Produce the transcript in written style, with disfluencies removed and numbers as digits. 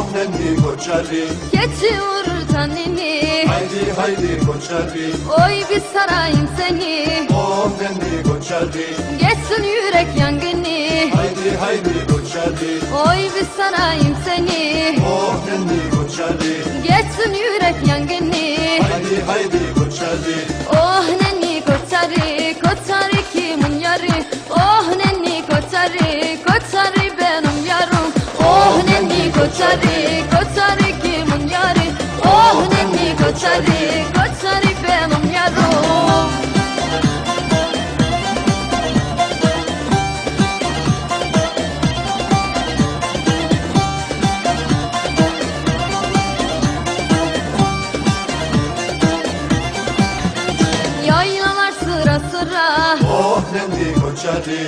Oh nenni koçari, Keçi vurur tanini. haydi haydi koçari. Oy bir sarayım seni. Oh nenni koçari, Geçsin yürek yangını. haydi haydi koçari. Oy bir sarayım seni. Oh nenni koçari, Geçsin yürek yangını. haydi haydi koçari. Oh nenni koçarı, koçarı kimin yarı? Oh nenni koçarı, koçarı benim yarım. Oh nenni koçarı, koçarı kimin yarı? Oh nenni koçarı, koçarı benim yarım. Yaylalar sıra sıra, Oh nenni koçari,